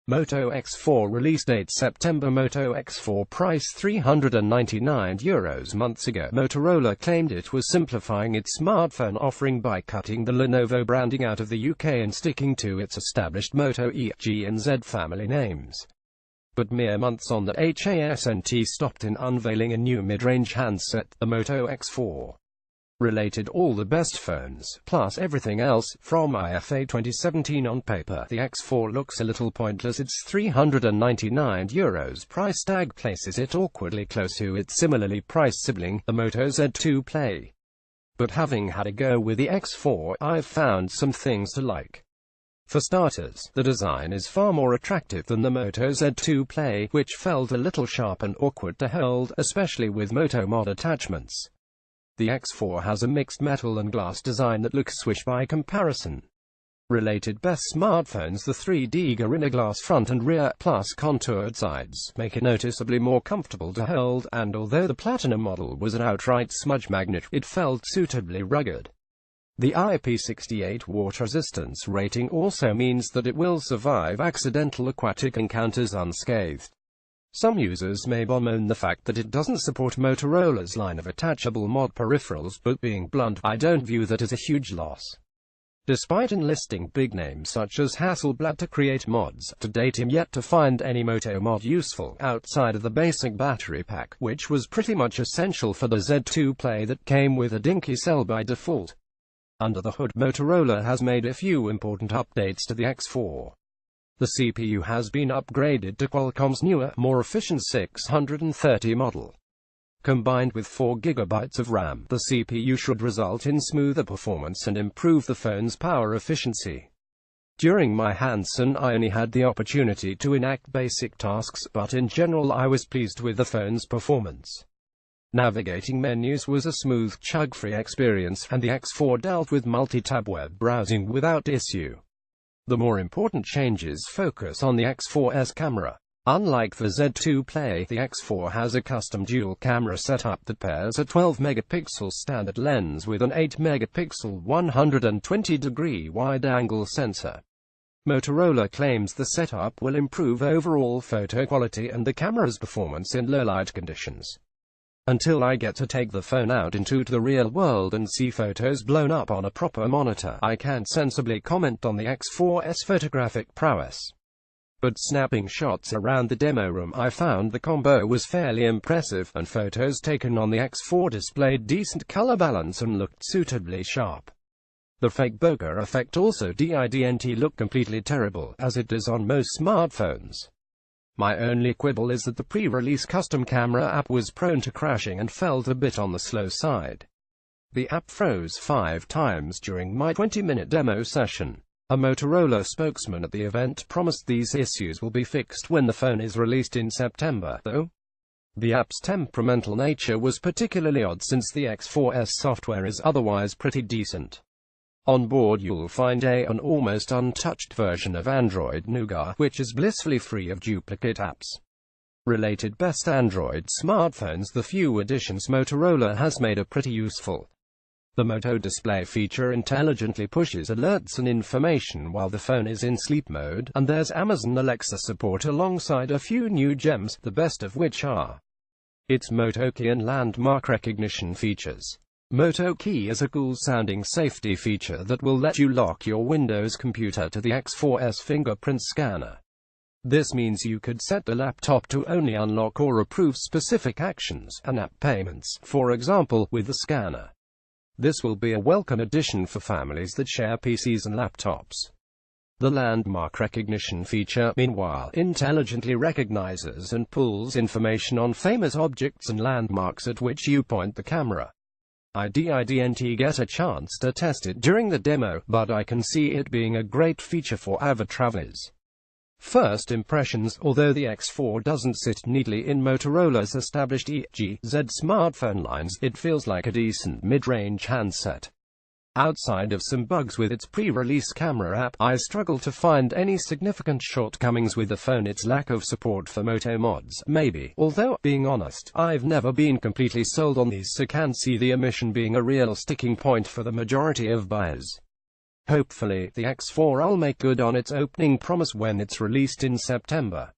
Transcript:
Moto X4 release date September. Moto X4 price €399 months ago. Motorola claimed it was simplifying its smartphone offering by cutting the Lenovo branding out of the UK and sticking to its established Moto E, G and Z family names. But mere months on, the HASNT stopped in unveiling a new mid-range handset, the Moto X4. Related all the best phones, plus everything else, from IFA 2017 on paper. The X4 looks a little pointless. Its €399 price tag places it awkwardly close to its similarly priced sibling, the Moto Z2 Play. But having had a go with the X4, I've found some things to like. For starters, the design is far more attractive than the Moto Z2 Play, which felt a little sharp and awkward to hold, especially with Moto Mod attachments. The X4 has a mixed metal and glass design that looks swish by comparison. Related best smartphones, the 3D Gorilla Glass front and rear, plus contoured sides, make it noticeably more comfortable to hold, and although the Platinum model was an outright smudge magnet, it felt suitably rugged. The IP68 water resistance rating also means that it will survive accidental aquatic encounters unscathed. Some users may bemoan the fact that it doesn't support Motorola's line of attachable mod peripherals, but being blunt, I don't view that as a huge loss. Despite enlisting big names such as Hasselblad to create mods, to date I'm yet to find any Moto mod useful, outside of the basic battery pack, which was pretty much essential for the Z2 Play that came with a dinky cell by default. Under the hood, Motorola has made a few important updates to the X4. The CPU has been upgraded to Qualcomm's newer, more efficient 630 model. Combined with 4GB of RAM, the CPU should result in smoother performance and improve the phone's power efficiency. During my hands-on, I only had the opportunity to enact basic tasks, but in general I was pleased with the phone's performance. Navigating menus was a smooth, chug-free experience, and the X4 dealt with multi-tab web browsing without issue. The more important changes focus on the X4's camera. Unlike the Z2 Play, the X4 has a custom dual-camera setup that pairs a 12-megapixel standard lens with an 8-megapixel 120-degree wide-angle sensor. Motorola claims the setup will improve overall photo quality and the camera's performance in low-light conditions. Until I get to take the phone out into the real world and see photos blown up on a proper monitor, I can't sensibly comment on the X4's photographic prowess. But snapping shots around the demo room, I found the combo was fairly impressive, and photos taken on the X4 displayed decent color balance and looked suitably sharp. The fake bokeh effect also didn't look completely terrible, as it does on most smartphones. My only quibble is that the pre-release custom camera app was prone to crashing and felt a bit on the slow side. The app froze 5 times during my 20-minute demo session. A Motorola spokesman at the event promised these issues will be fixed when the phone is released in September, though. The app's temperamental nature was particularly odd since the X4's software is otherwise pretty decent. On board you'll find an almost untouched version of Android Nougat, which is blissfully free of duplicate apps. Related best Android smartphones, the few additions Motorola has made are pretty useful. The Moto display feature intelligently pushes alerts and information while the phone is in sleep mode, and there's Amazon Alexa support alongside a few new gems, the best of which are its Moto Key and landmark recognition features. Moto Key is a cool-sounding safety feature that will let you lock your Windows computer to the X4's fingerprint scanner. This means you could set the laptop to only unlock or approve specific actions and app payments, for example, with the scanner. This will be a welcome addition for families that share PCs and laptops. The landmark recognition feature, meanwhile, intelligently recognizes and pulls information on famous objects and landmarks at which you point the camera. I didn't get a chance to test it during the demo, but I can see it being a great feature for avid travelers. First impressions, although the X4 doesn't sit neatly in Motorola's established E, G, Z smartphone lines, it feels like a decent mid-range handset. Outside of some bugs with its pre-release camera app, I struggle to find any significant shortcomings with the phone. Its lack of support for Moto mods, maybe, although, being honest, I've never been completely sold on these, so can see the omission being a real sticking point for the majority of buyers. Hopefully, the X4 will make good on its opening promise when it's released in September.